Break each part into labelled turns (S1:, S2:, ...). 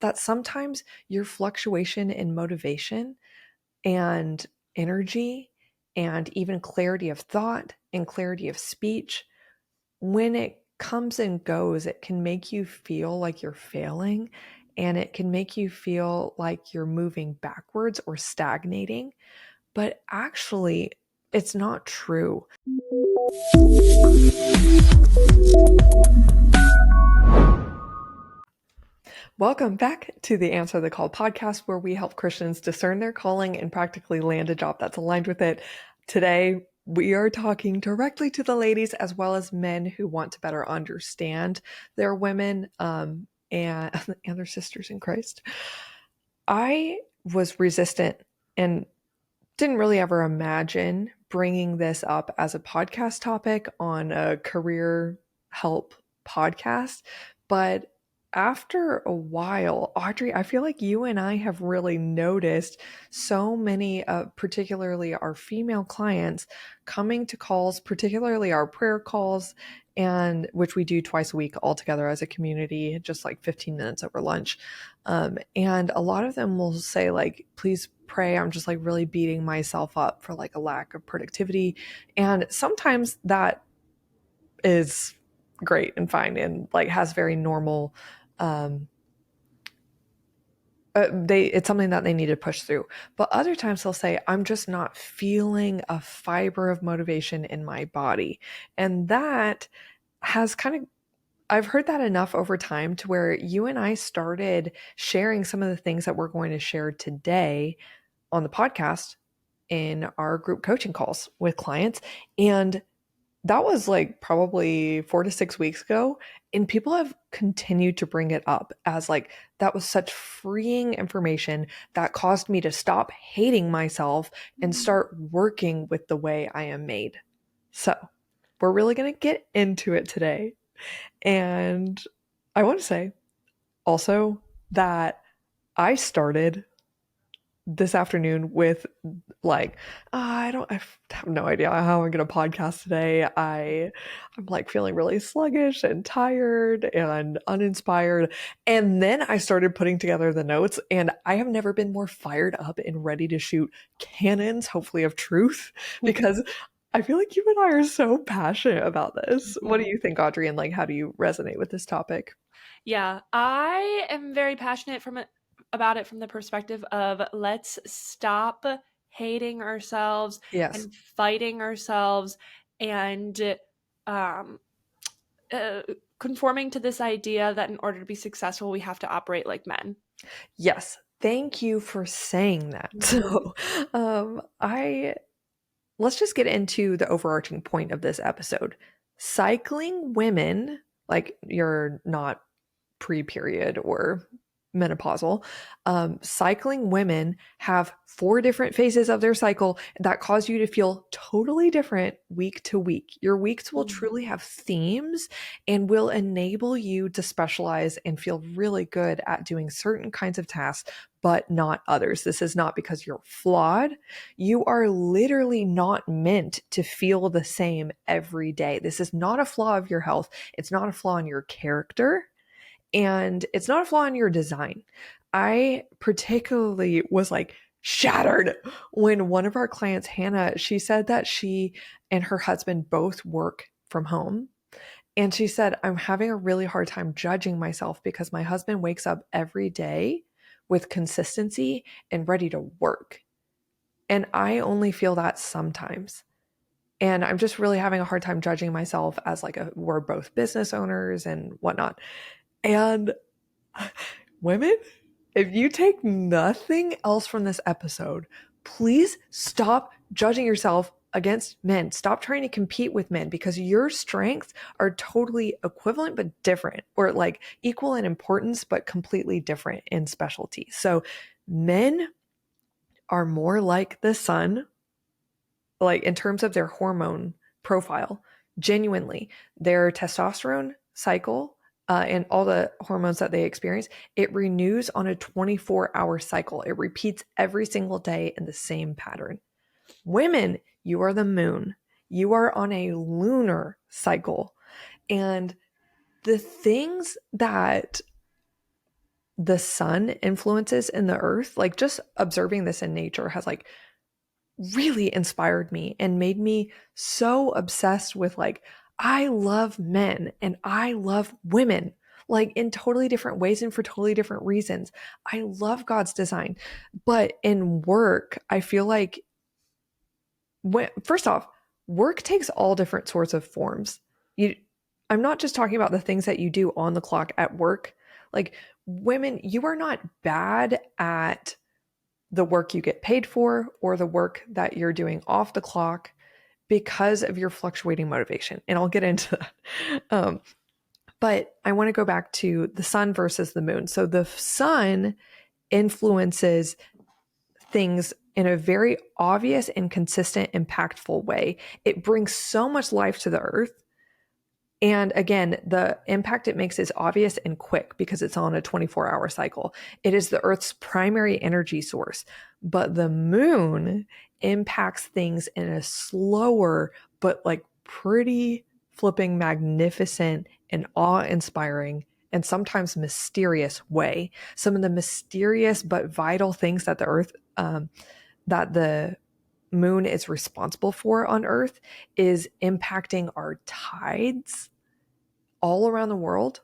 S1: that sometimes your fluctuation in motivation and energy and even clarity of thought and clarity of speech, when it comes and goes, it can make you feel like you're failing, and it can make you feel like you're moving backwards or stagnating. But actually, it's not true. Welcome back to the Answer the Call podcast, where we help Christians discern their calling and practically land a job that's aligned with it. Today, we are talking directly to the ladies as well as men who want to better understand their women and their sisters in Christ. I was resistant and didn't really ever imagine bringing this up as a podcast topic on a career help podcast. But after a while, Audrey, I feel like you and I have really noticed so many, particularly our female clients, coming to calls, particularly our prayer calls, and which we do twice a week all together as a community, just like 15 minutes over lunch. And a lot of them will say, like, please pray. I'm just like really beating myself up for like a lack of productivity. And sometimes that is great and fine and like has very normal, it's something that they need to push through. But other times they'll say, I'm just not feeling a fiber of motivation in my body. And that has kind of, I've heard that enough over time to where you and I started sharing some of the things that we're going to share today on the podcast in our group coaching calls with clients. And that was like probably 4 to 6 weeks ago. And people have continued to bring it up as like, that was such freeing information that caused me to stop hating myself and start working with the way I am made. So we're really going to get into it today. And I want to say also that I started this afternoon with like, I have no idea how I'm going to podcast today. I'm like feeling really sluggish and tired and uninspired. And then I started putting together the notes, and I have never been more fired up and ready to shoot cannons, hopefully of truth, because I feel like you and I are so passionate about this. What do you think, Audrey? And like, how do you resonate with this topic?
S2: Yeah, I am very passionate about it from the perspective of let's stop hating ourselves
S1: Yes.
S2: and fighting ourselves and um, conforming to this idea that in order to be successful, we have to operate like men.
S1: Yes. Thank you for saying that. So, let's just get into the overarching point of this episode. Cycling women, like you're not pre-period or menopausal, cycling women have 4 different phases of their cycle that cause you to feel totally different week to week. Your weeks will truly have themes and will enable you to specialize and feel really good at doing certain kinds of tasks, but not others. This is not because you're flawed. You are literally not meant to feel the same every day. This is not a flaw of your health. It's not a flaw in your character. And it's not a flaw in your design. I particularly was like shattered when one of our clients, Hannah, she said that she and her husband both work from home. And she said, I'm having a really hard time judging myself because my husband wakes up every day with consistency and ready to work. And I only feel that sometimes. And I'm just really having a hard time judging myself as like we're both business owners and whatnot. And women, if you take nothing else from this episode, please stop judging yourself against men. Stop trying to compete with men, because your strengths are totally equivalent but different, or like equal in importance but completely different in specialty. So men are more like the sun, like in terms of their hormone profile. Genuinely, their testosterone cycle and all the hormones that they experience, it renews on a 24-hour cycle. It repeats every single day in the same pattern. Women, you are the moon. You are on a lunar cycle. And the things that the sun influences in the earth, like just observing this in nature has like really inspired me and made me so obsessed with like, I love men and I love women, like in totally different ways and for totally different reasons. I love God's design. But in work, I feel like first off, work takes all different sorts of forms. You, I'm not just talking about the things that you do on the clock at work. Like women, you are not bad at the work you get paid for or the work that you're doing off the clock because of your fluctuating motivation. And I'll get into that. But I want to go back to the sun versus the moon. So the sun influences things in a very obvious and consistent, impactful way. It brings so much life to the earth. And again, the impact it makes is obvious and quick because it's on a 24-hour cycle. It is the Earth's primary energy source, but the moon impacts things in a slower, but like pretty flipping magnificent and awe inspiring and sometimes mysterious way. Some of the mysterious but vital things that that the moon is responsible for on Earth is impacting our tides all around the world.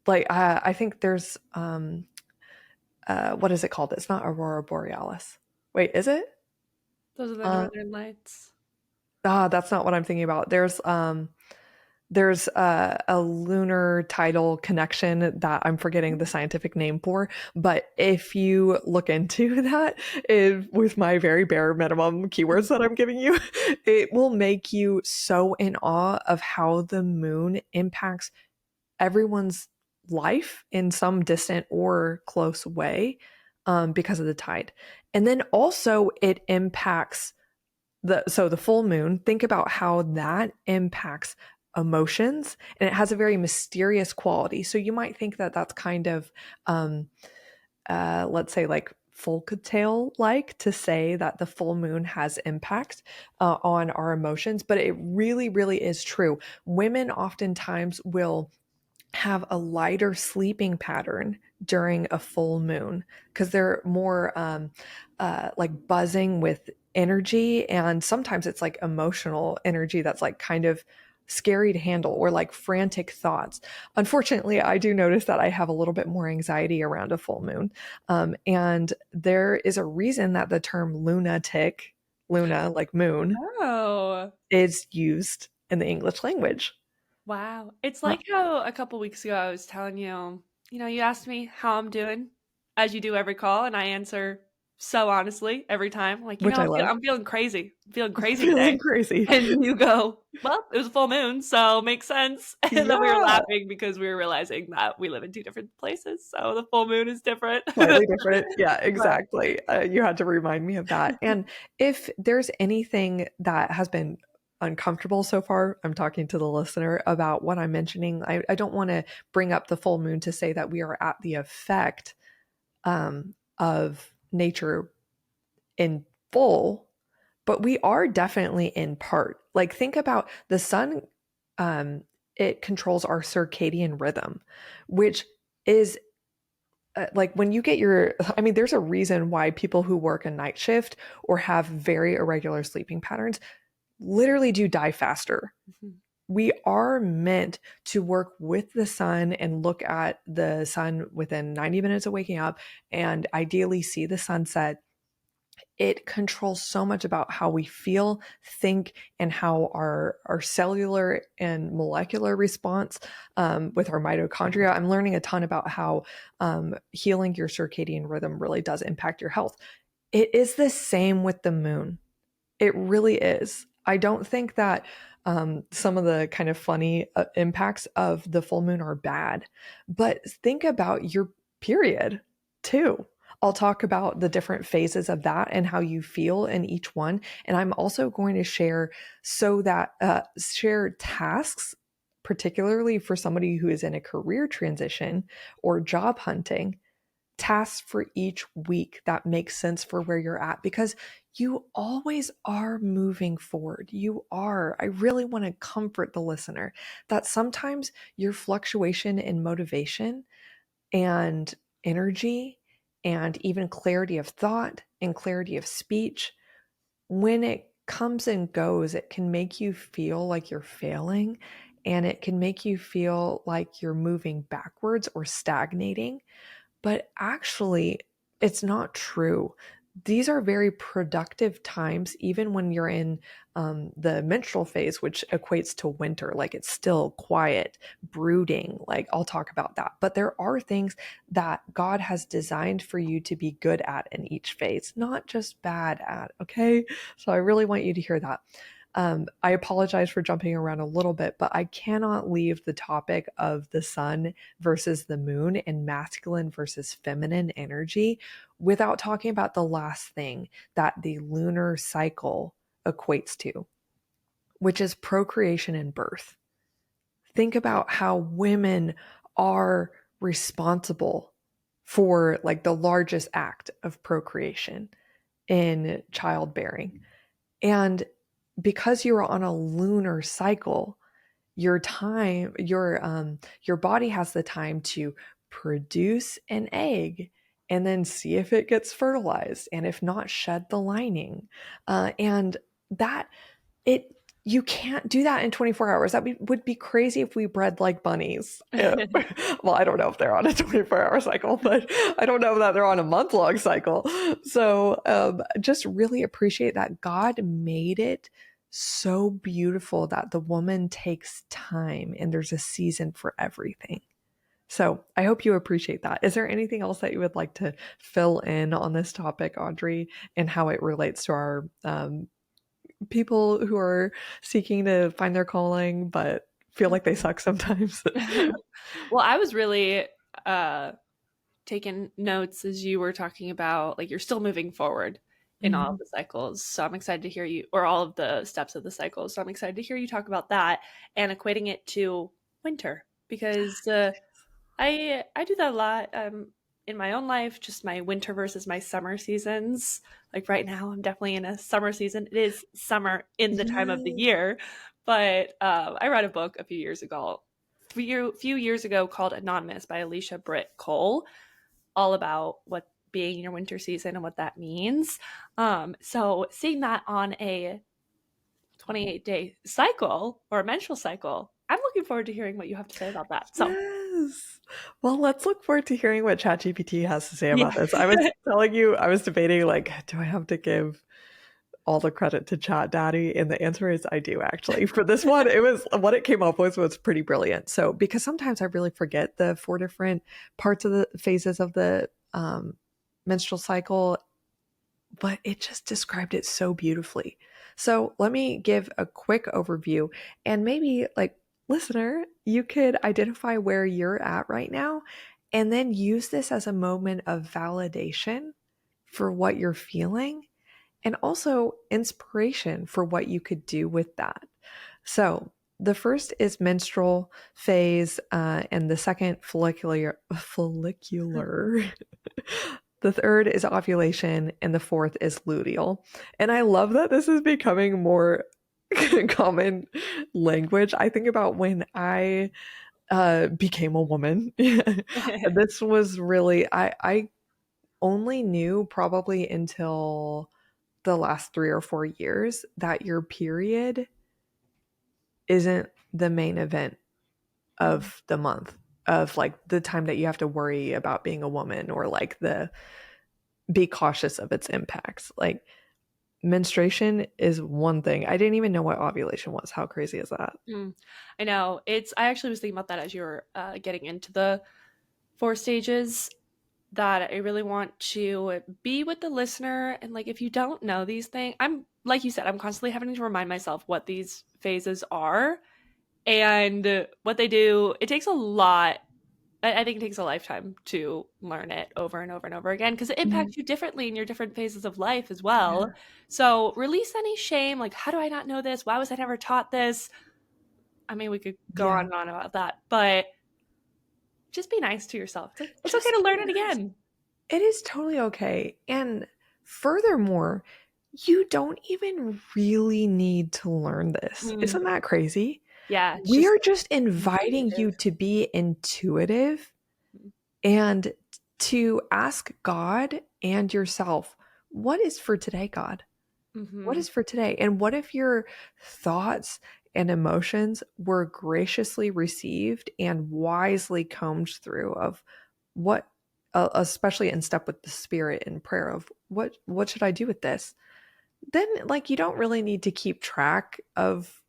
S1: Like I think there's what is it called? It's not aurora borealis. Wait, is it?
S2: Those are the
S1: Uh,
S2: northern lights.
S1: that's not what I'm thinking about. There's a lunar tidal connection that I'm forgetting the scientific name for. But if you look into that with my very bare minimum keywords that I'm giving you, it will make you so in awe of how the moon impacts everyone's life in some distant or close way because of the tide. And then also it impacts the full moon. Think about how that impacts emotions, and it has a very mysterious quality. So you might think that that's kind of um, let's say like folk tale like to say that the full moon has impact on our emotions, but it really really is true. Women oftentimes will have a lighter sleeping pattern during a full moon because they're more like buzzing with energy. And sometimes it's like emotional energy that's like kind of scary to handle or like frantic thoughts. Unfortunately, I do notice that I have a little bit more anxiety around a full moon. And there is a reason that the term lunatic, Luna, like moon,
S2: Oh,
S1: is used in the English language.
S2: wow. It's
S1: Uh,
S2: like how a couple weeks ago I was telling you, you asked me how I'm doing, as you do every call, and I answer so honestly every time. Like,
S1: which I love.
S2: I'm feeling crazy. I'm feeling crazy
S1: Feeling
S2: today.
S1: crazy.
S2: And you go, well, it was a full moon, so makes sense. And then we were
S1: Yeah,
S2: laughing because we were realizing that we live in two different places, so the full moon is different.
S1: slightly different. Yeah,
S2: But
S1: exactly. You had to remind me of that. And if there's anything that has been uncomfortable so far, I'm talking to the listener about what I'm mentioning. I don't want to bring up the full moon to say that we are at the effect of nature in full, but we are definitely in part. Like, think about the sun, um, it controls our circadian rhythm, which is like when you get I mean, there's a reason why people who work a night shift or have very irregular sleeping patterns literally do die faster. We are meant to work with the sun and look at the sun within 90 minutes of waking up and ideally see the sunset. It controls so much about how we feel, think, and how our cellular and molecular response with our mitochondria. I'm learning a ton about how healing your circadian rhythm really does impact your health. It is the same with the moon. It really is. I don't think that some of the kind of funny impacts of the full moon are bad, but think about your period too. I'll talk about the different phases of that and how you feel in each one. And I'm also going to share tasks, particularly for somebody who is in a career transition or job hunting, tasks for each week that makes sense for where you're at because you always are moving forward. You are. I really want to comfort the listener that sometimes your fluctuation in motivation and energy and even clarity of thought and clarity of speech, when it comes and goes, it can make you feel like you're failing, and it can make you feel like you're moving backwards or stagnating. But actually, it's not true. These are very productive times, even when you're in the menstrual phase, which equates to winter. Like it's still quiet, brooding. Like I'll talk about that. But there are things that God has designed for you to be good at in each phase, not just bad at. Okay. So I really want you to hear that. I apologize for jumping around a little bit, but I cannot leave the topic of the sun versus the moon and masculine versus feminine energy without talking about the last thing that the lunar cycle equates to, which is procreation and birth. Think about how women are responsible for like the largest act of procreation in childbearing. And because you're on a lunar cycle, your body has the time to produce an egg and then see if it gets fertilized, and if not, shed the lining. And that it you can't do that in 24 hours. Would be crazy if we bred like bunnies. Well, I don't know if they're on a 24-hour cycle, but I don't know that they're on a month-long cycle. So just really appreciate that God made it so beautiful that the woman takes time and there's a season for everything. So I hope you appreciate that. Is there anything else that you would like to fill in on this topic, Audrey, and how it relates to our people who are seeking to find their calling but feel like they suck sometimes?
S2: Well, I was really taking notes as you were talking about, like, you're still moving forward in all of
S1: Mhm.
S2: the cycles. So I'm excited to hear you, or all of the steps of the cycle. So I'm excited to hear you talk about that and equating it to winter, because I do that a lot in my own life, just my winter versus my summer seasons. Like right now, I'm definitely in a summer season. It is summer in the time of the
S1: Yes.
S2: year, but I read a book a few years ago called Anonymous by Alicia Britt Cole, all about what being in your winter season and what that means. So seeing that on a 28-day cycle or a menstrual cycle, I'm looking forward to hearing what you have to say about that. So
S1: Yes. Well, let's look forward to hearing what ChatGPT has to say
S2: yeah.
S1: about this. I was telling you, I was debating, like, do I have to give all the credit to Chat Daddy? And the answer is I do, actually. For this one, it was what it came up with was pretty brilliant. So, because sometimes I really forget the 4 different parts of the phases of the menstrual cycle, but it just described it so beautifully. So let me give a quick overview, and maybe, like, listener, you could identify where you're at right now and then use this as a moment of validation for what you're feeling and also inspiration for what you could do with that. So the first is menstrual phase, and the second follicular. The third is ovulation, and the fourth is luteal. And I love that this is becoming more common language. I think about when I became a woman. This was really, I only knew probably until the last 3 or 4 years that your period isn't the main event of the month, of like the time that you have to worry about being a woman, or like the be cautious of its impacts. Like menstruation is one thing. I didn't even know what ovulation was. How crazy is that?
S2: I know. I actually was thinking about that as you were getting into the 4 stages, that I really want to be with the listener. And like, if you don't know these things, I'm, like you said, I'm constantly having to remind myself what these phases are and what they do. It takes a lot. I think it takes a lifetime to learn it over and over and over again, because it
S1: Mhm.
S2: impacts you differently in your different phases of life as
S1: Yeah.
S2: well. So release any shame. Like, how do I not know this? Why was I never taught this? I mean, we could go on
S1: Yeah.
S2: and on about that, but just be nice to yourself. It's okay
S1: Just
S2: to
S1: be
S2: learn it
S1: nice.
S2: again.
S1: It is totally okay. And furthermore, you don't even really need to learn this.
S2: Mm,
S1: Isn't that crazy?
S2: yeah, it's
S1: We
S2: just
S1: are just inviting you
S2: intuitive.
S1: to be intuitive and to ask God and yourself, what is for today, God? What
S2: Mm-hmm.
S1: is for today? And what if your thoughts and emotions were graciously received and wisely combed through of what, especially in step with the spirit and prayer of what should I do with this? Then like you don't really need to keep track of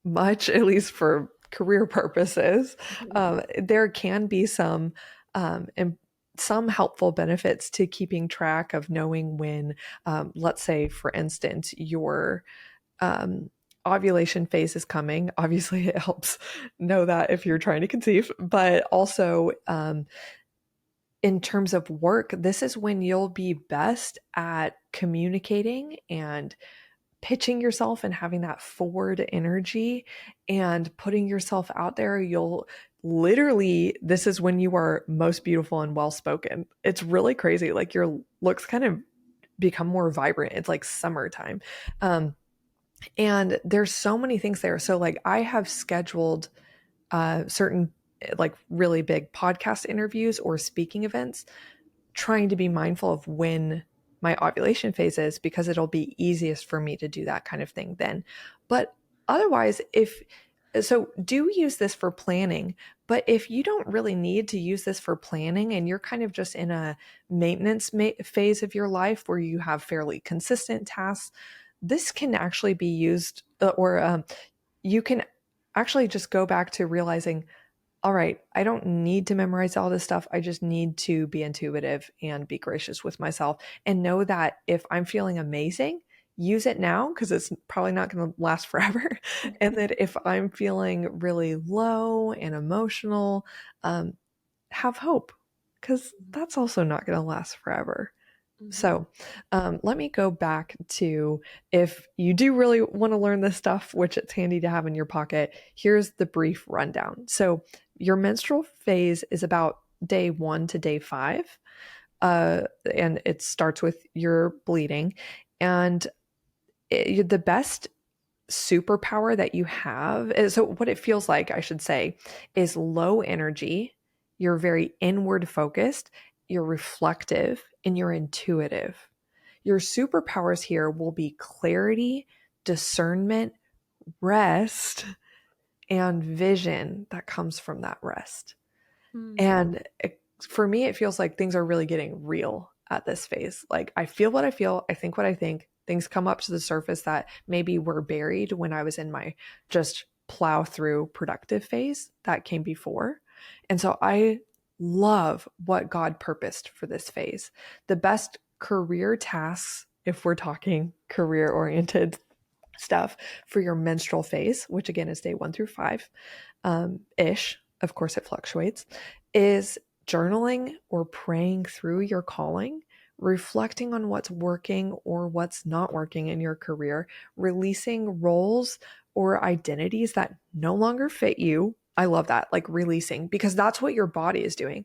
S1: much, at least for career purposes. There can be and some helpful benefits to keeping track of knowing when, let's say, for instance, your um, ovulation phase is coming. Obviously, it helps know that if you're trying to conceive, but also in terms of work, this is when you'll be best at communicating and pitching yourself and having that forward energy and putting yourself out there. You'll literally, this is when you are most beautiful and well spoken. It's really crazy. Like your looks kind of become more vibrant. It's like summertime. And there's so many things there. So, like, I have scheduled certain, like, really big podcast interviews or speaking events, trying to be mindful of when my ovulation phase is because it'll be easiest for me to do that kind of thing then. But otherwise, if so, do use this for planning. But if you don't really need to use this for planning and you're kind of just in a maintenance phase of your life where you have fairly consistent tasks, this can actually be used, or you can actually just go back to realizing, all right, I don't need to memorize all this stuff. I just need to be intuitive and be gracious with myself and know that if I'm feeling amazing, use it now because it's probably not going to last forever. And that if I'm feeling really low and emotional, um, have hope because that's also not going to last forever.
S2: Mm-hmm.
S1: So, let me go back to, if you do really want to learn this stuff, which it's handy to have in your pocket, here's the brief rundown. So, your menstrual phase is about day 1 to day 5, and it starts with your bleeding. And the best superpower that you have is, so what it feels like, I should say, is low energy. You're very inward focused, you're reflective, and you're intuitive. Your superpowers here will be clarity, discernment, rest, and vision that comes from that rest. And for me, it feels like things are really getting real at this phase. Like I feel what I feel, I think what I think. Things come up to the surface that maybe were buried when I was in my just plow through productive phase that came before. And so I love what God purposed for this phase. The best career tasks, if we're talking career oriented stuff, for your menstrual phase, which again is day 1 through 5, ish, of course it fluctuates, is journaling or praying through your calling, reflecting on what's working or what's not working in your career, releasing roles or identities that no longer fit you. I love that, like releasing, because that's what your body is doing.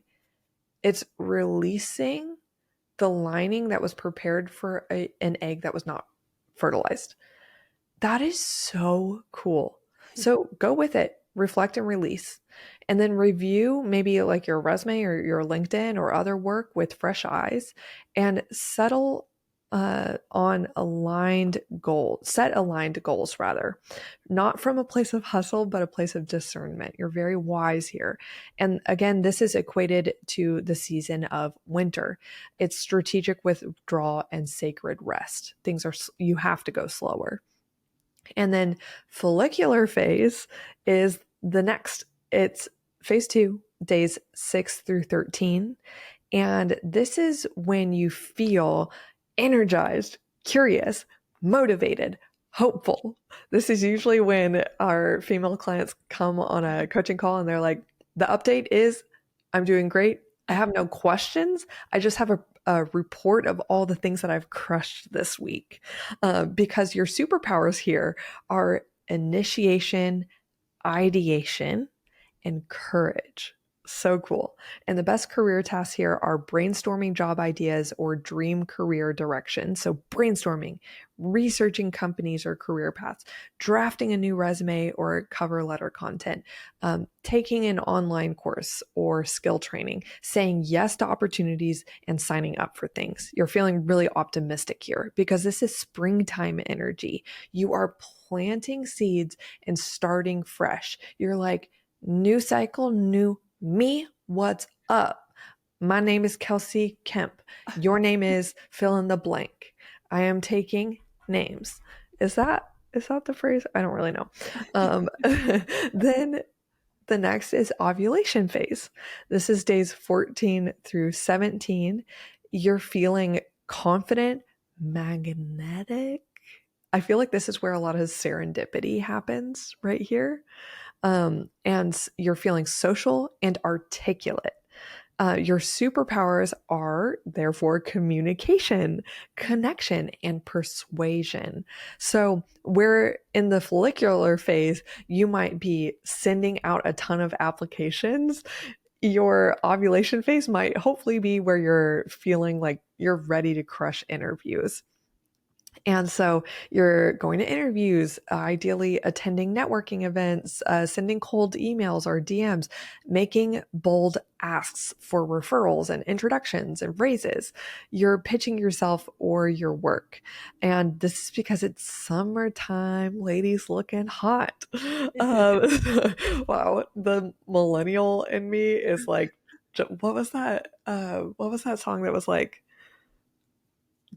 S1: It's releasing the lining that was prepared for an egg that was not fertilized. That is so cool. So go with it, reflect and release, and then review maybe like your resume or your LinkedIn or other work with fresh eyes and settle on aligned goals, set aligned goals rather, not from a place of hustle, but a place of discernment. You're very wise here. And again, this is equated to the season of winter. It's strategic withdrawal and sacred rest. Things are, you have to go slower. And then follicular phase is the next. It's phase 2, days 6 through 13. And this is when you feel energized, curious, motivated, hopeful. This is usually when our female clients come on a coaching call and they're like, the update is I'm doing great. I have no questions. I just have a report of all the things that I've crushed this week. Because your superpowers here are initiation, ideation, and courage. So cool. And the best career tasks here are brainstorming job ideas or dream career direction. So, brainstorming, researching companies or career paths, drafting a new resume or cover letter content, taking an online course or skill training, saying yes to opportunities, and signing up for things. You're feeling really optimistic here because this is springtime energy. You are planting seeds and starting fresh. You're like, new cycle, new me, what's up? My name is Kelsey Kemp. Your name is fill in the blank. I am taking names. Is that the phrase? I don't really know. Then the next is ovulation phase. This is days 14 through 17. You're feeling confident, magnetic. I feel like this is where a lot of serendipity happens right here. And you're feeling social and articulate. Your superpowers are therefore communication, connection, and persuasion. So, where in the follicular phase, you might be sending out a ton of applications, your ovulation phase might hopefully be where you're feeling like you're ready to crush interviews. And so you're going to interviews, ideally attending networking events, sending cold emails or DMs, making bold asks for referrals and introductions and raises. You're pitching yourself or your work. And this is because it's summertime, ladies looking hot. Wow, the millennial in me is like, what was that? What was that song that was like,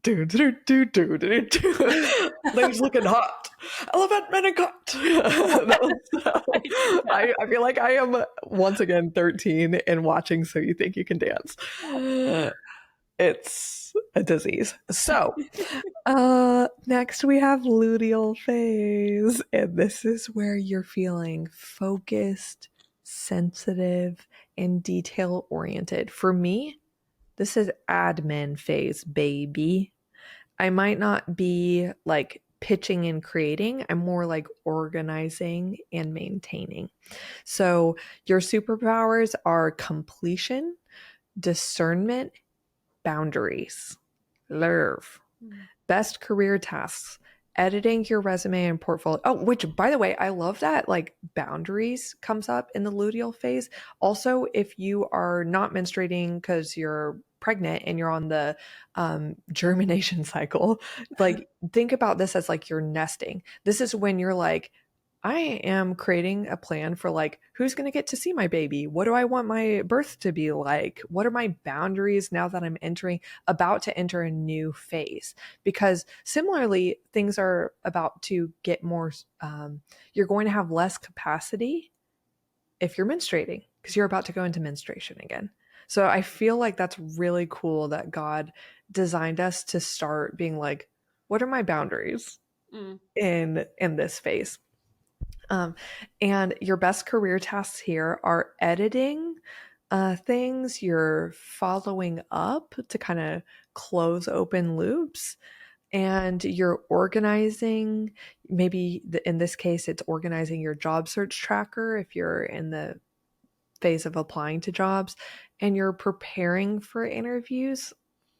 S1: do do do do do do. Ladies looking hot. Elephant men and cot. That was
S2: I did that.
S1: I feel like I am once again 13 and watching So You Think You Can Dance. It's a disease. So, next we have luteal phase, and this is where you're feeling focused, sensitive, and detail oriented. For me, this is admin phase, baby. I might not be like pitching and creating. I'm more like organizing and maintaining. So your superpowers are completion, discernment, boundaries, love. Best career tasks, editing your resume and portfolio. Oh, which by the way, I love that like boundaries comes up in the luteal phase. Also, if you are not menstruating because you're pregnant and you're on the germination cycle, like think about this as like you're nesting. This is when you're like, I am creating a plan for like who's going to get to see my baby. What do I want my birth to be like? What are my boundaries now that I'm about to enter a new phase? Because similarly, things are about to get more. You're going to have less capacity if you're menstruating because you're about to go into menstruation again. So I feel like that's really cool that God designed us to start being like, what are my boundaries
S2: Mm.
S1: in this phase? Um, and your best career tasks here are editing things, you're following up to kind of close open loops, and you're organizing. Maybe in this case, it's organizing your job search tracker if you're in the phase of applying to jobs, and you're preparing for interviews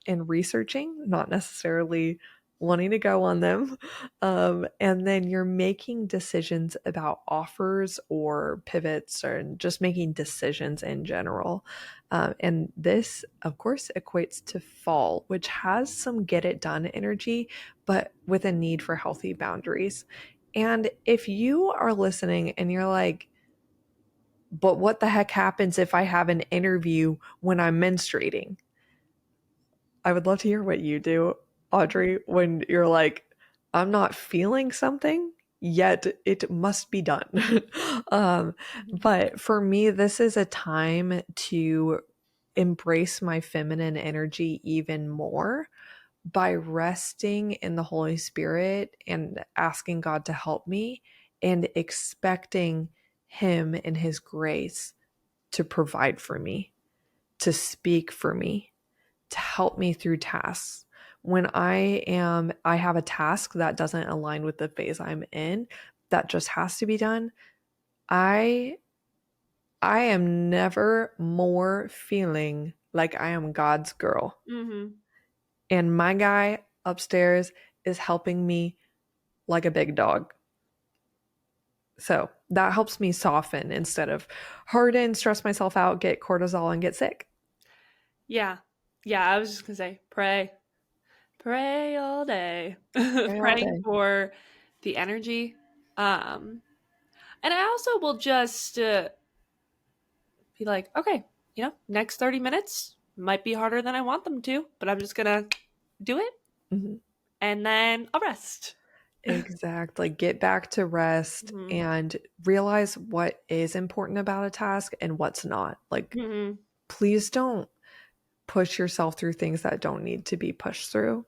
S1: and researching, not necessarily wanting to go on them. And then you're making decisions about offers or pivots or just making decisions in general. And this, of course, equates to fall, which has some get it done energy, but with a need for healthy boundaries. And if you are listening and you're like, but what the heck happens if I have an interview when I'm menstruating? I would love to hear what you do, Audrey, when you're like, I'm not feeling something, yet it must be done. um, but for me, this is a time to embrace my feminine energy even more by resting in the Holy Spirit and asking God to help me and expecting Him and His grace to provide for me, to speak for me, to help me through tasks. When I have a task that doesn't align with the phase I'm in, that just has to be done. I I am never more feeling like I am God's girl.
S2: Mm-hmm.
S1: And my guy upstairs is helping me like a big dog. So that helps me soften instead of harden, stress myself out, get cortisol, and get sick.
S2: Yeah. Yeah, I was just gonna say, pray. Pray all day.
S1: Pray all
S2: Praying
S1: day.
S2: for the energy. Um, and I also will just be like, okay, next 30 minutes might be harder than I want them to, but I'm just gonna do it
S1: Mhm.
S2: and then I'll rest.
S1: Exactly. Get back to rest
S2: Hmm.
S1: and realize what is important about a task and what's not. Like,
S2: Hmm.
S1: please don't push yourself through things that don't need to be pushed through.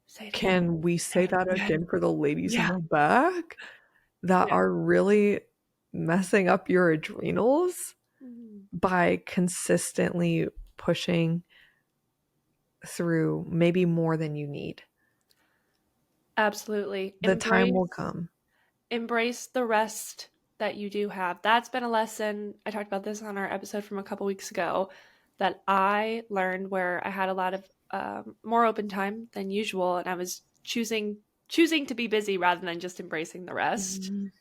S2: Say it again.
S1: Can we
S2: Say
S1: say
S2: it
S1: that
S2: again.
S1: again for the ladies in
S2: Yeah.
S1: the back that
S2: Yeah.
S1: are really messing up your adrenals
S2: Mhm.
S1: by consistently pushing through maybe more than you need?
S2: Absolutely.
S1: The time will come.
S2: Embrace the rest that you do have. That's been a lesson. I talked about this on our episode from a couple weeks ago that I learned where I had a lot of more open time than usual, and I was choosing to be busy rather than just embracing the rest.
S1: Mhm.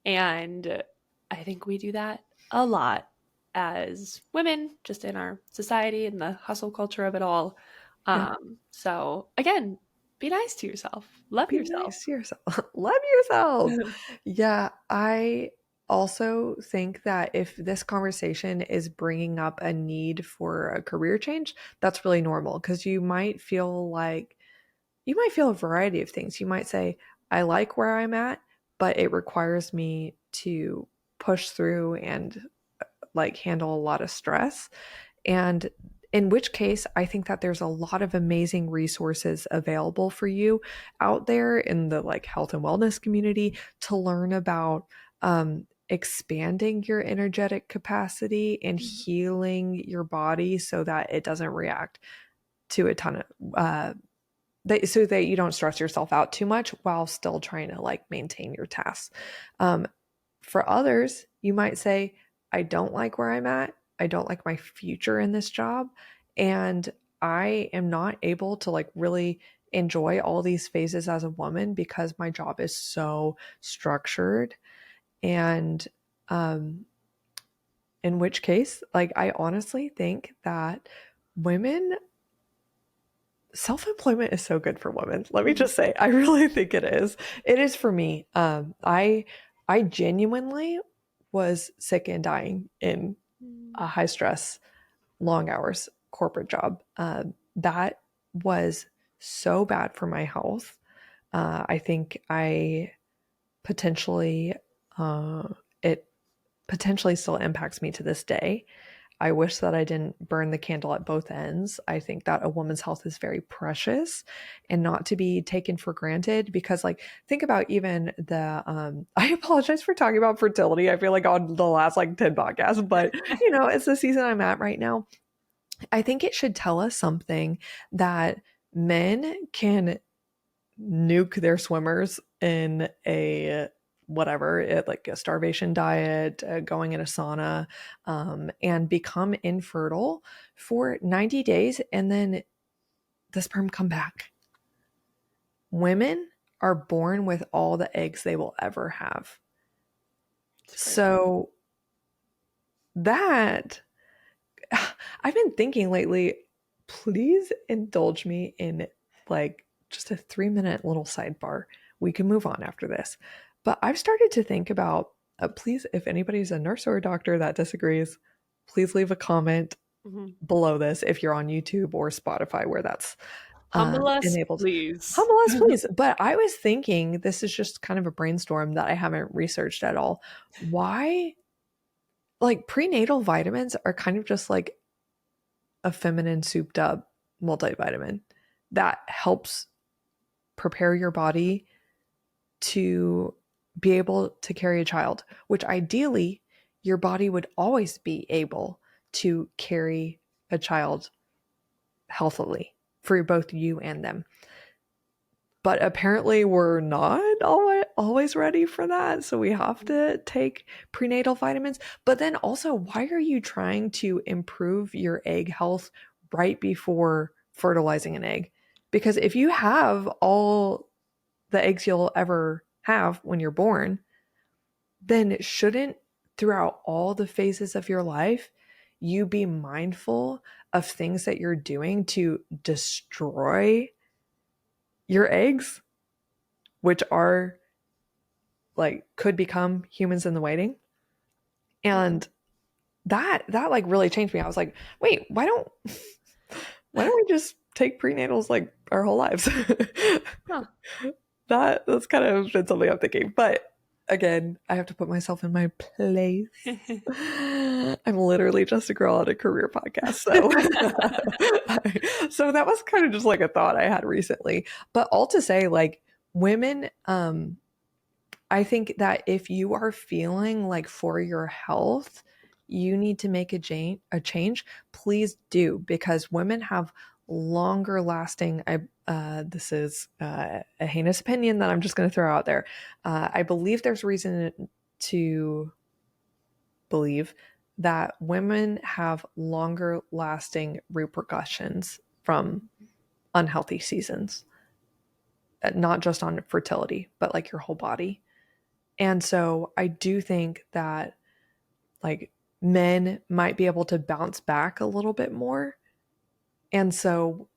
S2: And I think we do that a lot as women, just in our society and the hustle culture of it all.
S1: Yeah.
S2: So again, be nice to yourself. Love
S1: Be
S2: yourself.
S1: nice to yourself. Love yourself. Yeah, I also think that if this conversation is bringing up a need for a career change, that's really normal because you might feel a variety of things. You might say, I like where I'm at, but it requires me to push through and like handle a lot of stress. And in which case, I think that there's a lot of amazing resources available for you out there in the like health and wellness community to learn about expanding your energetic capacity and healing your body so that it doesn't react to a ton of so that you don't stress yourself out too much while still trying to like maintain your tasks. Um, for others, you might say, I don't like where I'm at. I don't like my future in this job. And I am not able to like really enjoy all these phases as a woman because my job is so structured. And um, in which case, like, I honestly think that women self employment is so good for women. Let me
S2: Mhm.
S1: just say, I really think it is. It is for me. I genuinely was sick and dying in a high stress, long hours corporate job. That was so bad for my health. I think I potentially, it potentially still impacts me to this day. I wish that I didn't burn the candle at both ends. I think that a woman's health is very precious and not to be taken for granted because, like, think about even I apologize for talking about fertility. I feel like on the last like 10 podcasts, but it's the season I'm at right now. I think it should tell us something that men can nuke their swimmers in a whatever like a starvation diet, going in a sauna, and become infertile for 90 days and then the sperm come back. Women are born with all the eggs they will ever have.
S2: It's crazy.
S1: So that I've been thinking lately, please indulge me in like just a 3 minute little sidebar. We can move on after this. But I've started to think about please, if anybody's a nurse or a doctor that disagrees, please leave a comment
S2: Mhm.
S1: below this if you're on YouTube or Spotify where that's
S2: Humble us,
S1: enabled.
S2: please.
S1: Humble us, please. But I was thinking this is just kind of a brainstorm that I haven't researched at all. Why, like, prenatal vitamins are kind of just like a feminine souped up multivitamin that helps prepare your body to be able to carry a child, which ideally your body would always be able to carry a child healthily for both you and them. But apparently we're not always ready for that. So we have to take prenatal vitamins. But then also, why are you trying to improve your egg health right before fertilizing an egg? Because if you have all the eggs you'll ever have when you're born, then shouldn't throughout all the phases of your life you be mindful of things that you're doing to destroy your eggs, which are like could become humans in the waiting? And that like really changed me. I was like, wait, why don't we just take prenatals like our whole lives?
S2: Huh.
S1: That's kind of been something I'm thinking. But again, I have to put myself in my place. I'm literally just a girl on a career podcast. So so that was kind of just like a thought I had recently. But all to say, like women, I think that if you are feeling like for your health, you need to make a change, please do, because women have longer lasting. This is a heinous opinion that I'm just going to throw out there. I believe there's reason to believe that women have longer lasting repercussions from unhealthy seasons, not just on fertility, but like your whole body. And so I do think that like men might be able to bounce back a little bit more. And so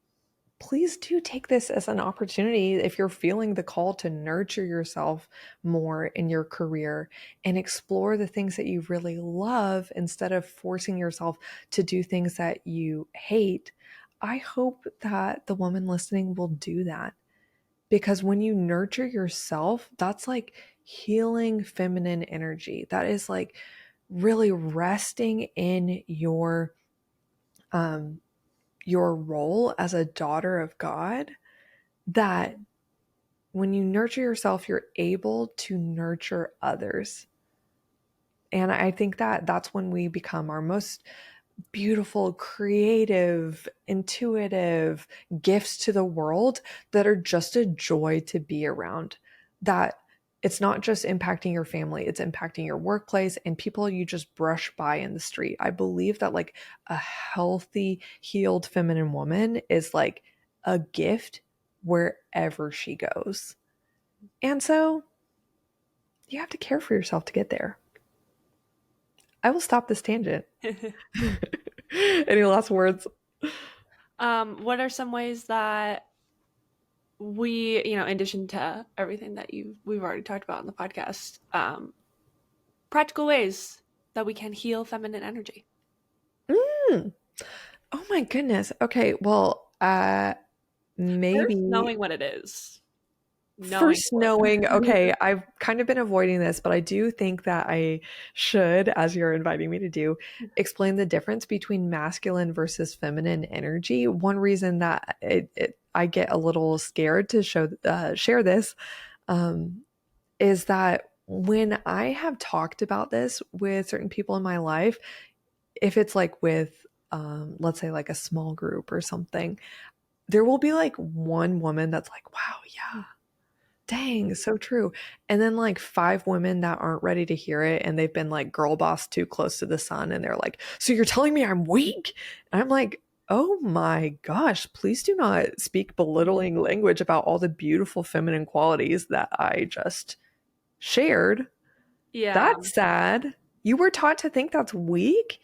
S1: please do take this as an opportunity if you're feeling the call to nurture yourself more in your career and explore the things that you really love instead of forcing yourself to do things that you hate. I hope that the woman listening will do that, because when you nurture yourself, that's like healing feminine energy. That is like really resting in um your role as a daughter of God, that when you nurture yourself, you're able to nurture others. And I think that that's when we become our most beautiful, creative, intuitive gifts to the world that are just a joy to be around. That it's not just impacting your family, it's impacting your workplace and people you just brush by in the street. I believe that like a healthy, healed feminine woman is like a gift wherever she goes. And so you have to care for yourself to get there. I will stop this tangent. Any last words?
S2: What are some ways that we, in addition to everything that we've already talked about in the podcast, practical ways that we can heal feminine energy?
S1: Mm. Oh my goodness. Okay, well,
S2: First,
S1: maybe
S2: knowing what it is, knowing
S1: first
S2: what.
S1: knowing, okay, I've kind of been avoiding this, but I do think that I should, as you're inviting me to do, explain the difference between masculine versus feminine energy. One reason that I get a little scared to share this um, is that when I have talked about this with certain people in my life, if it's like with let's say like a small group or something, there will be like one woman that's like, wow, yeah, dang, so true. And then like five women that aren't ready to hear it and they've been like girl boss too close to the sun and they're like, so you're telling me I'm weak? And I'm like, oh my gosh, please do not speak belittling language about all the beautiful feminine qualities that I just shared.
S2: Yeah.
S1: That's sad. You were taught to think that's weak.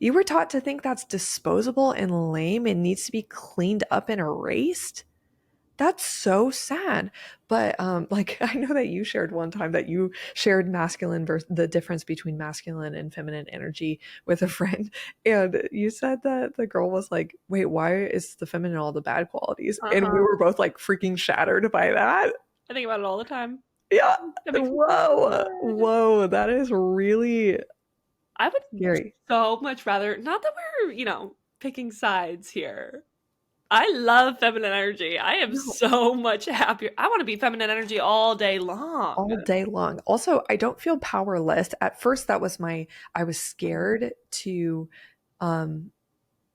S1: You were taught to think that's disposable and lame and needs to be cleaned up and erased. That's so sad. But like I know that you shared one time that you shared masculine versus the difference between masculine and feminine energy with a friend, and you said that the girl was like, "Wait, why is the feminine all the bad qualities?" And we
S2: Uh-huh.
S1: were both like freaking shattered by that.
S2: I think about it all the time.
S1: Yeah.
S2: That makes me so
S1: Whoa.
S2: sad.
S1: Whoa. That is really
S2: I would
S1: scary.
S2: so much rather, not that we're, picking sides here. I love feminine energy. I am
S1: No,
S2: so much happier. I want to be feminine energy all day long.
S1: all day long. Also, I don't feel powerless. At first, that was I was scared to um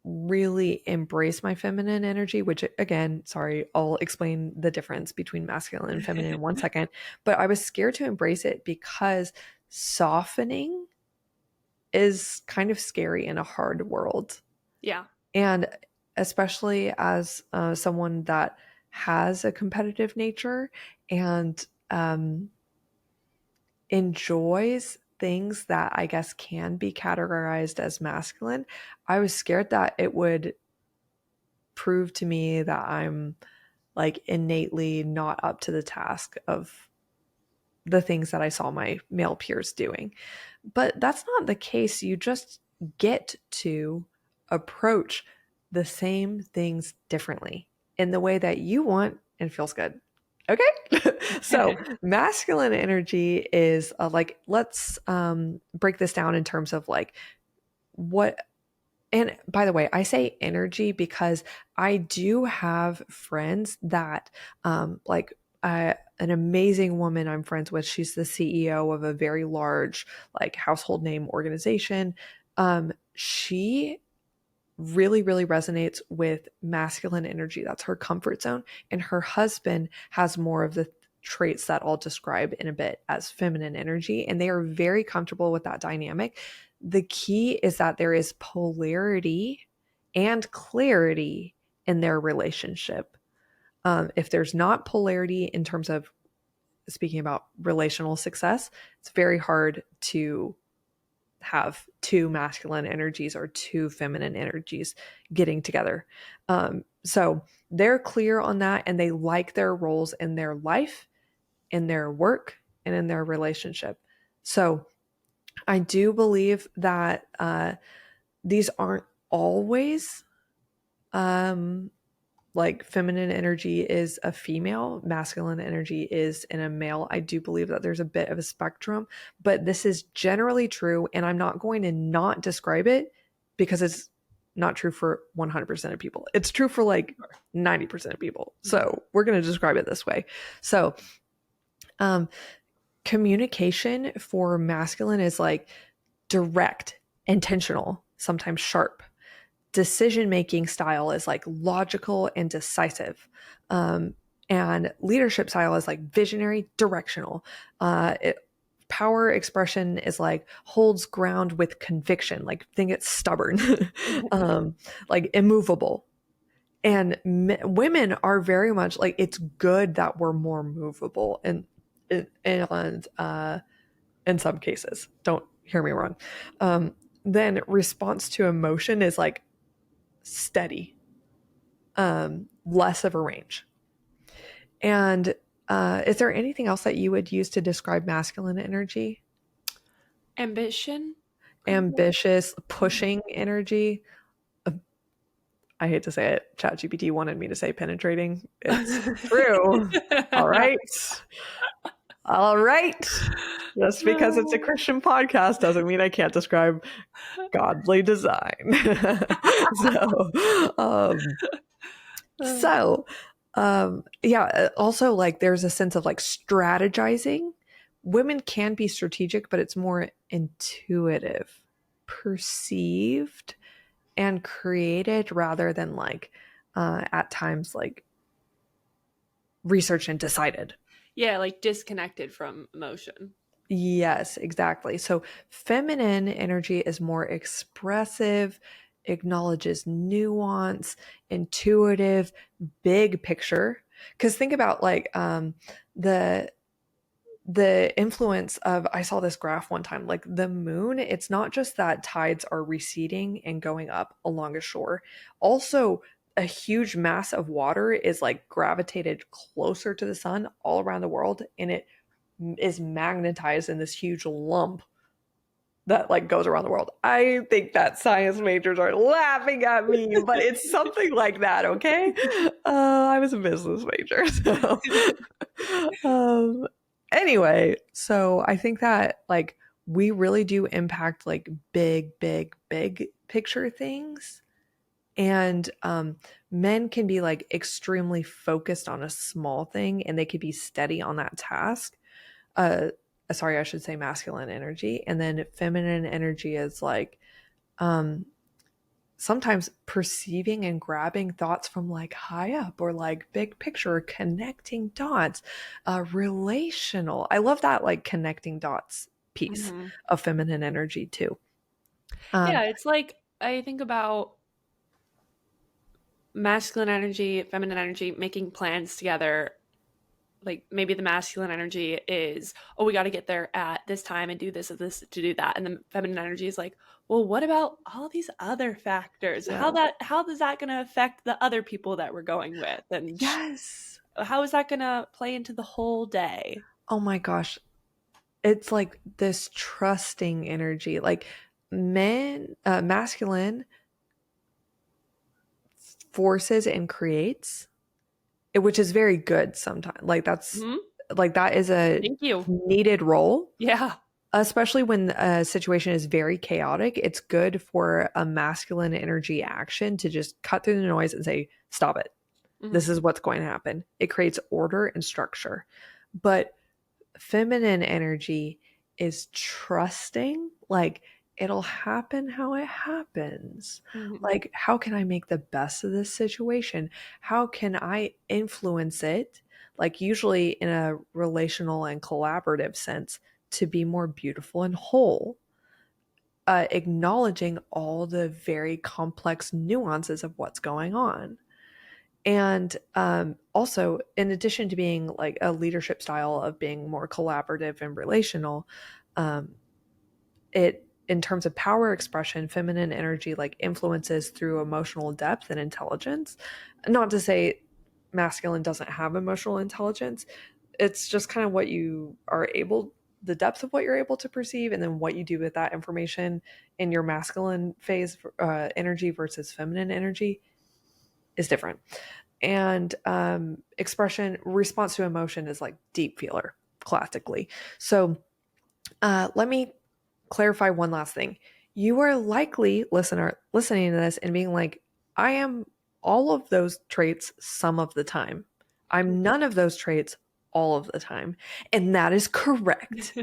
S1: really embrace my feminine energy, which again, sorry, I'll explain the difference between masculine and feminine in 1 second. But I was scared to embrace it because softening is kind of scary in a hard world.
S2: Yeah.
S1: And especially as someone that has a competitive nature and enjoys things that I guess can be categorized as masculine, I was scared that it would prove to me that I'm like innately not up to the task of the things that I saw my male peers doing. But that's not the case. You just get to approach the same things differently in the way that you want and feels good. Okay. So, masculine energy is like, let's break this down in terms of like what, and by the way, I say energy because I do have friends that, like, an amazing woman I'm friends with. She's the CEO of a very large, like, household name organization. She really, really resonates with masculine energy. That's her comfort zone. And her husband has more of the traits that I'll describe in a bit as feminine energy. And they are very comfortable with that dynamic. The key is that there is polarity and clarity in their relationship. If there's not polarity in terms of speaking about relational success, it's very hard to have two masculine energies or two feminine energies getting together. So they're clear on that and they like their roles in their life, in their work, and in their relationship. So I do believe that these aren't always like feminine energy is a female, masculine energy is in a male. I do believe that there's a bit of a spectrum, but this is generally true. And I'm not going to not describe it because it's not true for 100% of people. It's true for like 90% of people. So we're going to describe it this way. So, communication for masculine is like direct, intentional, sometimes sharp. Decision-making style is like logical and decisive. And leadership style is like visionary, directional. Power expression is like holds ground with conviction, like think it's stubborn, like immovable. And women are very much like it's good that we're more movable and in some cases, don't hear me wrong. Then response to emotion is like steady, less of a range. And is there anything else that you would use to describe masculine energy?
S2: Ambition.
S1: Ambitious, pushing energy. I hate to say it. ChatGPT wanted me to say penetrating. It's true. All right. All right. Just because it's a Christian podcast doesn't mean I can't describe godly design. so, so, yeah, also like there's a sense of like strategizing. Women can be strategic, but it's more intuitive, perceived, and created rather than like at times like researched and decided.
S2: Yeah, like disconnected from emotion.
S1: Yes, exactly. So feminine energy is more expressive, acknowledges nuance, intuitive, big picture. Because think about like the influence of, I saw this graph one time, like the moon, it's not just that tides are receding and going up along a shore. Also, a huge mass of water is like gravitated closer to the sun all around the world, and it is magnetized in this huge lump that like goes around the world. I think that science majors are laughing at me, but it's something like that, okay? I was a business major, so anyway, so I think that like we really do impact like big, big, big picture things. And men can be like extremely focused on a small thing and they could be steady on that task. Uh, sorry, I should say masculine energy. And then feminine energy is like sometimes perceiving and grabbing thoughts from like high up or like big picture, connecting dots, relational. I love that like connecting dots piece
S2: Hmm.
S1: of feminine energy too. Um,
S2: Yeah, it's like I think about masculine energy, feminine energy, making plans together. Like maybe the masculine energy is, oh, we got to get there at this time and do this and this to do that, and the feminine energy is like, well, what about all these other factors?
S1: yeah.
S2: How is that going to affect the other people that we're going with, and
S1: Yes.
S2: how is that going to play into the whole day?
S1: Oh my gosh. It's like this trusting energy. Like masculine forces and creates, which is very good sometimes.
S2: Hmm.
S1: Like that is a
S2: Thank you.
S1: needed role,
S2: Yeah.
S1: especially when a situation is very chaotic. It's good for a masculine energy action to just cut through the noise and say, stop it.
S2: Hmm.
S1: This is what's going to happen. It creates order and structure. But feminine energy is trusting, like it'll happen how it happens.
S2: Hmm.
S1: Like, how can I make the best of this situation? How can I influence it? Like, usually in a relational and collaborative sense, to be more beautiful and whole, acknowledging all the very complex nuances of what's going on. And also, in addition to being like a leadership style of being more collaborative and relational, um, it in terms of power expression, feminine energy like influences through emotional depth and intelligence. Not to say masculine doesn't have emotional intelligence. It's just kind of what you are able, the depth of what you're able to perceive, and then what you do with that information in your masculine phase energy versus feminine energy is different. And expression response to emotion is like deep feeler classically. So let me clarify one last thing. You are likely listener listening to this and being like, I am all of those traits some of the time. I'm none of those traits all of the time, and that is correct.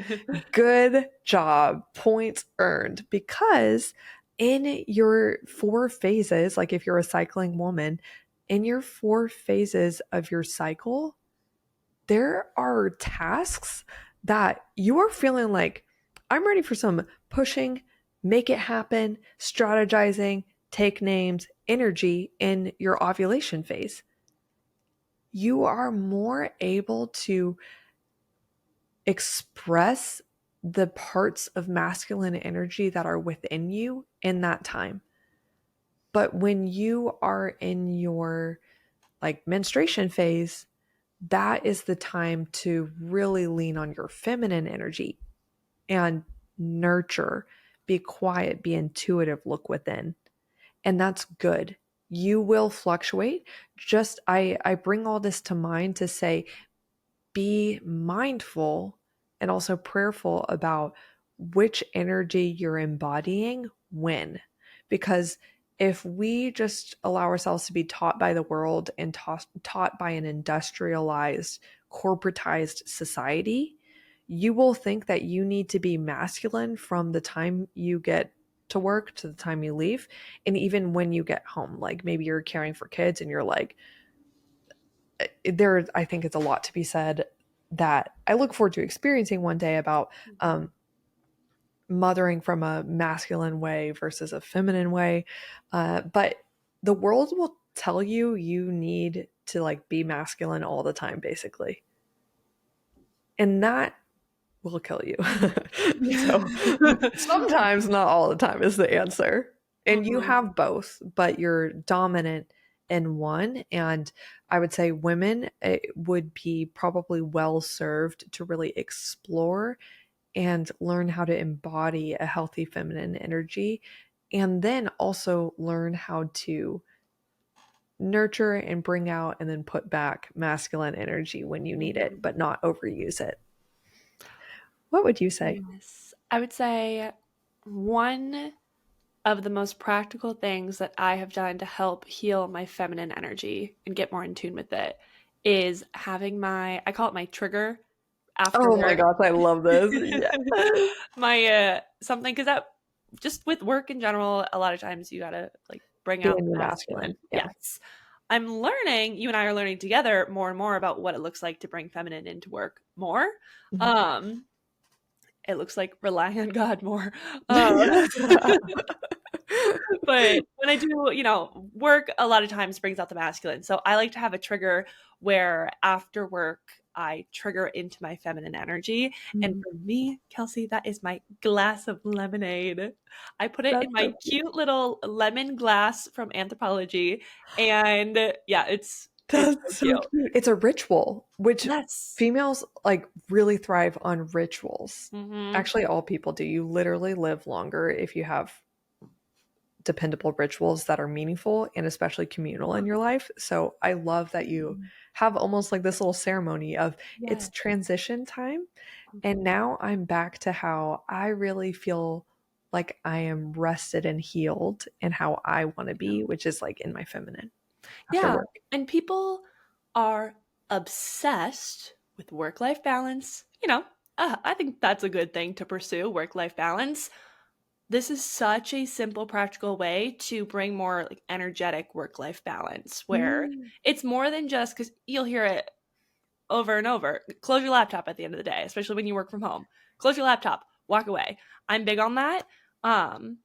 S1: Good job. Points earned. Because in your four phases, like if you're a cycling woman, in your four phases of your cycle, there are tasks that you are feeling like, I'm ready for some pushing, make it happen, strategizing, take names, energy in your ovulation phase. You are more able to express the parts of masculine energy that are within you in that time. But when you are in your like menstruation phase, that is the time to really lean on your feminine energy and nurture, be quiet, be intuitive, look within. And that's good. You will fluctuate. Just I bring all this to mind to say be mindful and also prayerful about which energy you're embodying when. Because if we just allow ourselves to be taught by the world and taught by an industrialized, corporatized society, you will think that you need to be masculine from the time you get to work to the time you leave. And even when you get home, like maybe you're caring for kids and you're like, there I think it's a lot to be said that I look forward to experiencing one day about mothering from a masculine way versus a feminine way. But the world will tell you you need to like be masculine all the time, basically. And that will kill you. So sometimes, not all the time, is the answer. And you
S2: Hmm.
S1: have both, but you're dominant in one. And I would say women would be probably well served to really explore and learn how to embody a healthy feminine energy. And then also learn how to nurture and bring out and then put back masculine energy when you need it,
S2: Hmm.
S1: but not overuse it. What would you say?
S2: Yes. I would say one of the most practical things that I have done to help heal my feminine energy and get more in tune with it is having I call it my trigger after
S1: Oh my
S2: work.
S1: gosh, I love this. Yeah.
S2: My something, because that just with work in general, a lot of times you gotta like bring
S1: Be
S2: out
S1: in your
S2: the
S1: masculine.
S2: masculine.
S1: Yeah.
S2: Yes. I'm learning, you and I are learning together more and more about what it looks like to bring feminine into work more.
S1: Mhm.
S2: Um, it looks like relying on God more.
S1: Yes.
S2: But when I do, work a lot of times brings out the masculine. So I like to have a trigger where after work I trigger into my feminine energy. And
S1: Mm,
S2: for me, Kelsey, that is my glass of lemonade. I put it in
S1: that's
S2: my
S1: so cute.
S2: cute little lemon glass from Anthropology. And yeah, it's so
S1: That's so
S2: cute.
S1: cute. It's a ritual, which
S2: Yes.
S1: females like really thrive on rituals.
S2: Mm-hmm.
S1: Actually, all people do. You literally live longer if you have dependable rituals that are meaningful and especially communal in your life. So I love that you have almost like this little ceremony of it's
S2: Yes.
S1: transition time. And now I'm back to how I really feel like I am rested and healed and how I want to be, which is like in my feminine after
S2: Yeah.
S1: work.
S2: And people are obsessed with work life balance. I think that's a good thing to pursue work life balance. This is such a simple, practical way to bring more like energetic work life balance where
S1: Mm.
S2: it's more than just because you'll hear it over and over. Close your laptop at the end of the day, especially when you work from home. Close your laptop, walk away. I'm big on that. Um,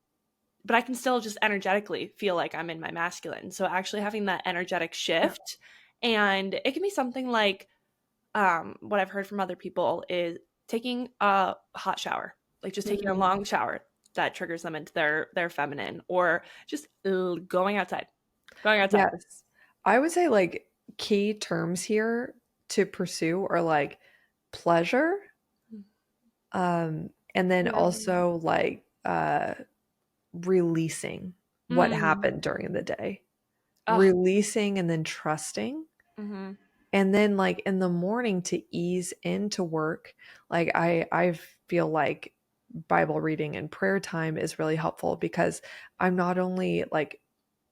S2: but I can still just energetically feel like I'm in my masculine. So actually having that energetic
S1: Yeah.
S2: shift, and it can be something like what I've heard from other people is taking a hot shower, like just taking a
S1: Mm.
S2: long shower that triggers them into their feminine, or just going outside, going outside.
S1: Yes. I would say like key terms here to pursue are like pleasure, and then
S2: Yeah.
S1: also like releasing what
S2: Mm.
S1: happened during the day.
S2: Oh.
S1: Releasing and then trusting.
S2: Mm-hmm.
S1: And then like in the morning to ease into work, like I feel like Bible reading and prayer time is really helpful because I'm not only like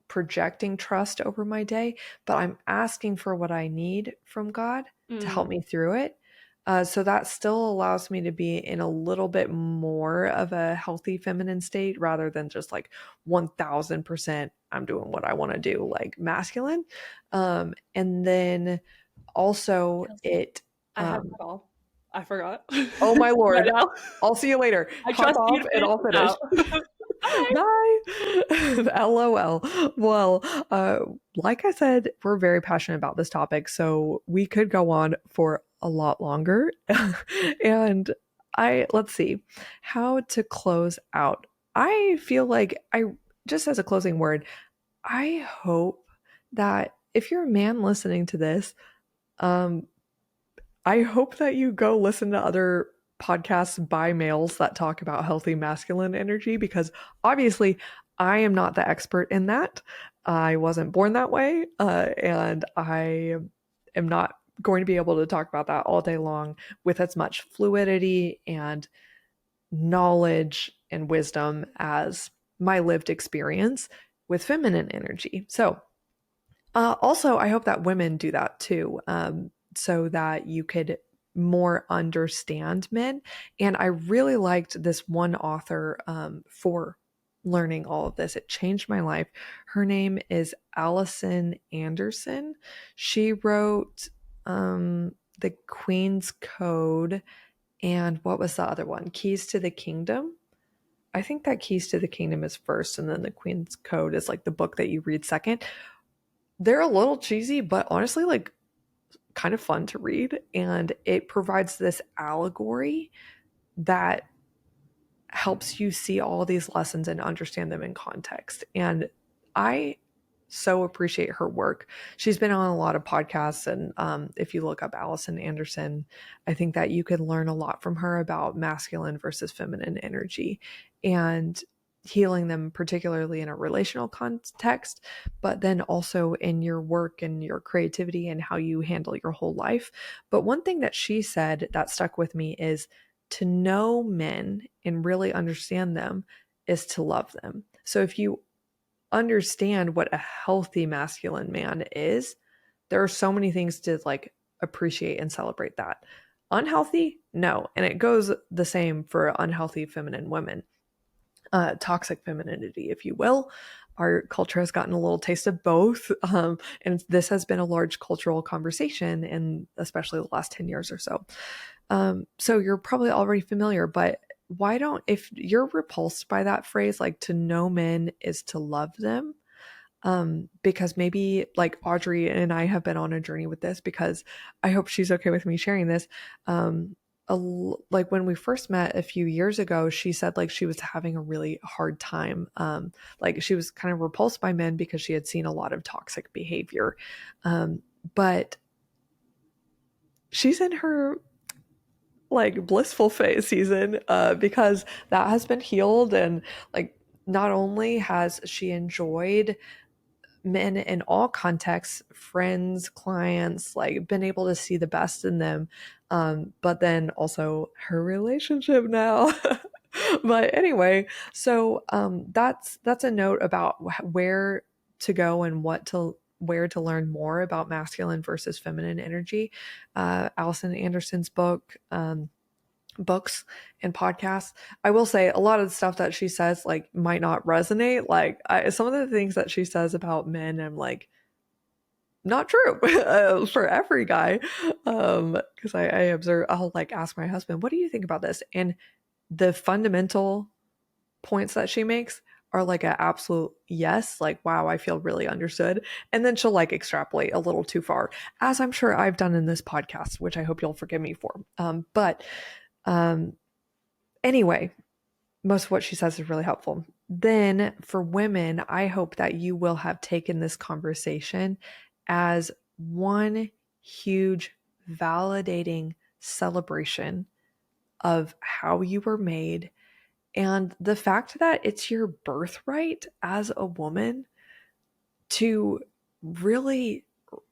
S1: projecting trust over my day, but I'm asking for what I need from God to help
S2: Mm.
S1: me through it. So that still allows me to be in a little bit more of a healthy feminine state rather than just like 1000% I'm doing what I want to do, like masculine. And then also
S2: Kelsey,
S1: it,
S2: I have
S1: um,
S2: it all. I forgot.
S1: oh my
S2: Right
S1: Lord,
S2: now.
S1: I'll see you later.
S2: I
S1: Hop
S2: trust you
S1: off
S2: to
S1: and
S2: finish
S1: I'll
S2: this
S1: finish.
S2: out. Bye.
S1: Bye. LOL. Well, like I said, we're very passionate about this topic, so we could go on for a lot longer. And let's see how to close out. I feel like just as a closing word, I hope that if you're a man listening to this, um, I hope that you go listen to other podcasts by males that talk about healthy masculine energy because obviously I am not the expert in that. I wasn't born that way, and I am not going to be able to talk about that all day long with as much fluidity and knowledge and wisdom as my lived experience with feminine energy. So, also, I hope that women do that too, so that you could more understand men. And I really liked this one author for learning all of this. It changed my life. Her name is Allison Anderson. She wrote The Queen's Code and what was the other one? Keys to the Kingdom. I think that Keys to the Kingdom is first, and then The Queen's Code is like the book that you read second. They're a little cheesy, but honestly, like kind of fun to read. And it provides this allegory that helps you see all these lessons and understand them in context. And I so appreciate her work. She's been on a lot of podcasts, and if you look up Allison Anderson, I think that you could learn a lot from her about masculine versus feminine energy and healing them, particularly in a relational context, but then also in your work and your creativity and how you handle your whole life. But one thing that she said that stuck with me is to know men and really understand them is to love them. So if you understand what a healthy masculine man is, there are so many things to like appreciate and celebrate that. Unhealthy? No. And it goes the same for unhealthy feminine women. toxic femininity, if you will. Our culture has gotten a little taste of both. And this has been a large cultural conversation in especially the last 10 years or so. So you're probably already familiar, but why don't, if you're repulsed by that phrase, like to know men is to love them, because maybe like Audrey and I have been on a journey with this, because I hope she's okay with me sharing this. Like when we first met a few years ago, she said like she was having a really hard time. Like she was kind of repulsed by men because she had seen a lot of toxic behavior. But she's in her like blissful phase season, because that has been healed. And like not only has she enjoyed men in all contexts, friends, clients, like been able to see the best in them. But then also her relationship now. But anyway, so that's a note about where to go and what to where to learn more about masculine versus feminine energy. Allison Anderson's books and podcasts. I will say a lot of the stuff that she says like might not resonate. Like some of the things that she says about men, I'm like, not true for every guy. Because I observe, I'll like ask my husband, what do you think about this? And the fundamental points that she makes are like an absolute yes, like, wow, I feel really understood. And then she'll like extrapolate a little too far, as I'm sure I've done in this podcast, which I hope you'll forgive me for. But um, anyway, most of what she says is really helpful. Then for women, I hope that you will have taken this conversation as one huge validating celebration of how you were made and the fact that it's your birthright as a woman to really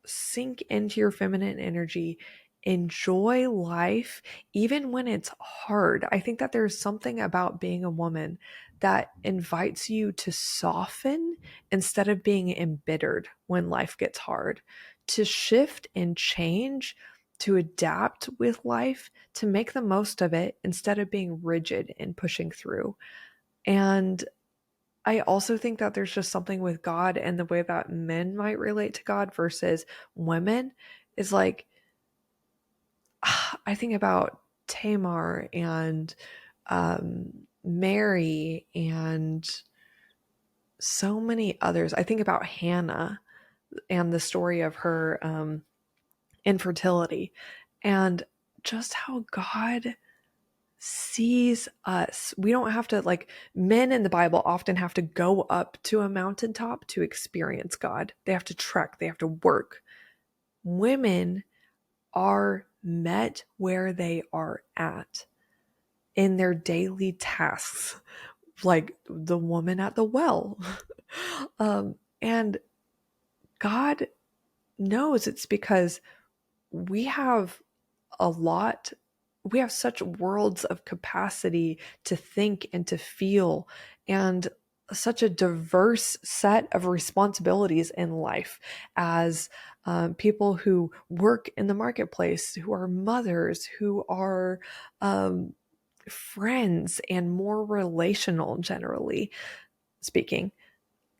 S1: sink into your feminine energy, enjoy life, even when it's hard. I think that there's something about being a woman that invites you to soften instead of being embittered when life gets hard, to shift and change, to adapt with life, to make the most of it instead of being rigid and pushing through. And I also think that there's just something with God and the way that men might relate to God versus women is like, I think about Tamar and Mary and so many others. I think about Hannah and the story of her infertility and just how God sees us. We don't have to, like, men in the Bible often have to go up to a mountaintop to experience God. They have to trek, they have to work. Women are met where they are at in their daily tasks, like the woman at the well. And God knows it's because we have a lot, we have such worlds of capacity to think and to feel, and such a diverse set of responsibilities in life as people who work in the marketplace, who are mothers, who are um, friends, and more relational, generally speaking,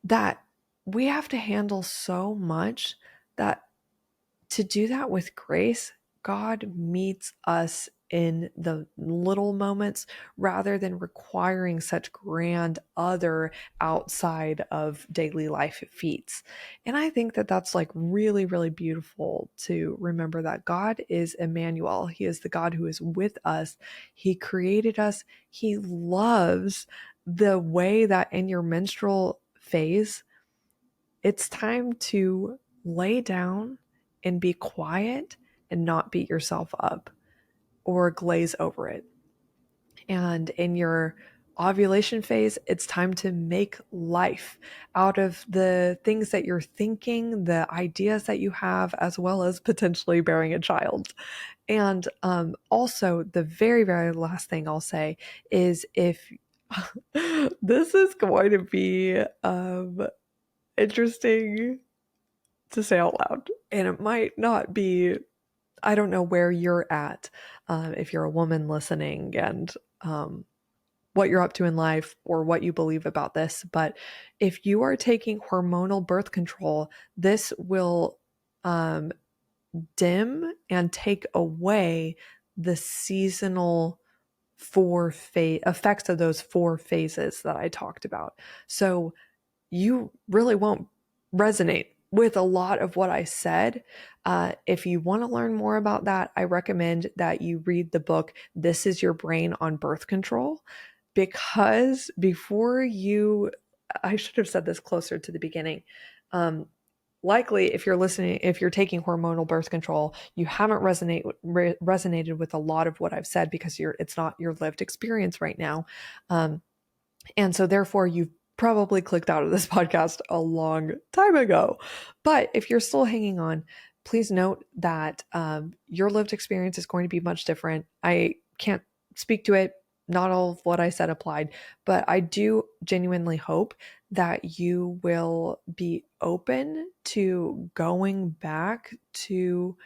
S1: that we have to handle so much that to do that with grace, God meets us in the little moments rather than requiring such grand other outside of daily life feats. And I think that that's like really, really beautiful to remember that God is Emmanuel. He is the God who is with us. He created us. He loves the way that in your menstrual phase, it's time to lay down and be quiet and not beat yourself up or glaze over it. And in your ovulation phase, it's time to make life out of the things that you're thinking, the ideas that you have, as well as potentially bearing a child. And also, the very, very last thing I'll say is if this is going to be interesting to say out loud. And it might not be, I don't know where you're at, if you're a woman listening and what you're up to in life or what you believe about this, but if you are taking hormonal birth control, this will dim and take away the seasonal effects of those 4 phases that I talked about. So you really won't resonate with a lot of what I said. If you want to learn more about that, I recommend that you read the book, This Is Your Brain on Birth Control, because I should have said this closer to the beginning. Likely, if you're taking hormonal birth control, you haven't resonated with a lot of what I've said because it's not your lived experience right now. And so therefore you've probably clicked out of this podcast a long time ago. But if you're still hanging on, please note that your lived experience is going to be much different. I can't speak to it. Not all of what I said applied, but I do genuinely hope that you will be open to going back to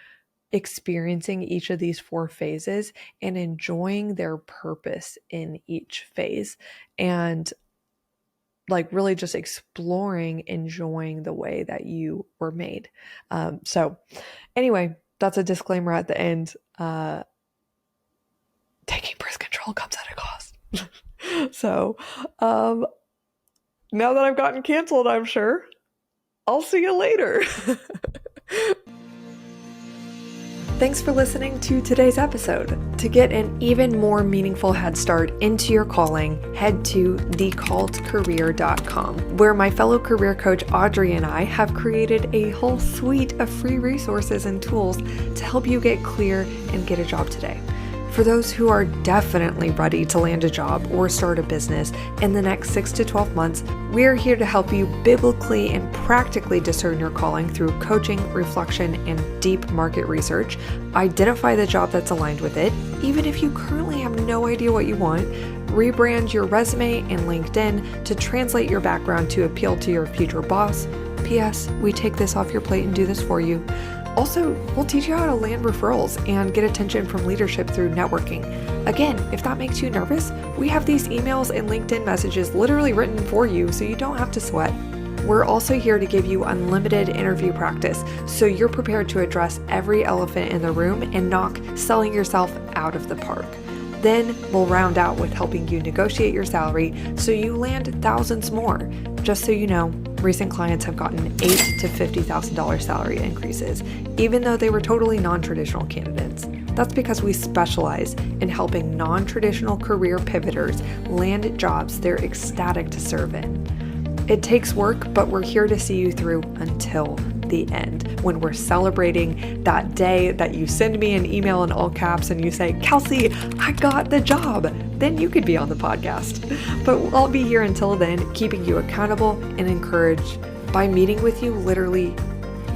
S1: experiencing each of these 4 phases and enjoying their purpose in each phase, and like really just exploring, enjoying the way that you were made. So anyway, that's a disclaimer at the end. Taking birth control comes at a cost. So now that I've gotten canceled, I'm sure I'll see you later. Thanks for listening to today's episode. To get an even more meaningful head start into your calling, head to thecalledcareer.com, where my fellow career coach Audrey and I have created a whole suite of free resources and tools to help you get clear and get a job today. For those who are definitely ready to land a job or start a business in the next 6 to 12 months, we're here to help you biblically and practically discern your calling through coaching, reflection, and deep market research. Identify the job that's aligned with it, even if you currently have no idea what you want. Rebrand your resume and LinkedIn to translate your background to appeal to your future boss. P.S. We take this off your plate and do this for you. Also, we'll teach you how to land referrals and get attention from leadership through networking. Again, if that makes you nervous, we have these emails and LinkedIn messages literally written for you so you don't have to sweat. We're also here to give you unlimited interview practice so you're prepared to address every elephant in the room and knock selling yourself out of the park. Then we'll round out with helping you negotiate your salary so you land thousands more. Just so you know, recent clients have gotten $8,000 to $50,000 salary increases, even though they were totally non-traditional candidates. That's because we specialize in helping non-traditional career pivoters land jobs they're ecstatic to serve in. It takes work, but we're here to see you through until the end, when we're celebrating that day that you send me an email in all caps and you say, Kelsey, I got the job. Then you could be on the podcast. But I'll be here until then, keeping you accountable and encouraged by meeting with you literally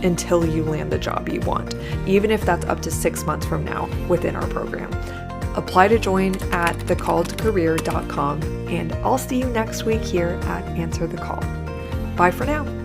S1: until you land the job you want, even if that's up to 6 months from now within our program. Apply to join at thecalledcareer.com, and I'll see you next week here at Answer the Call. Bye for now.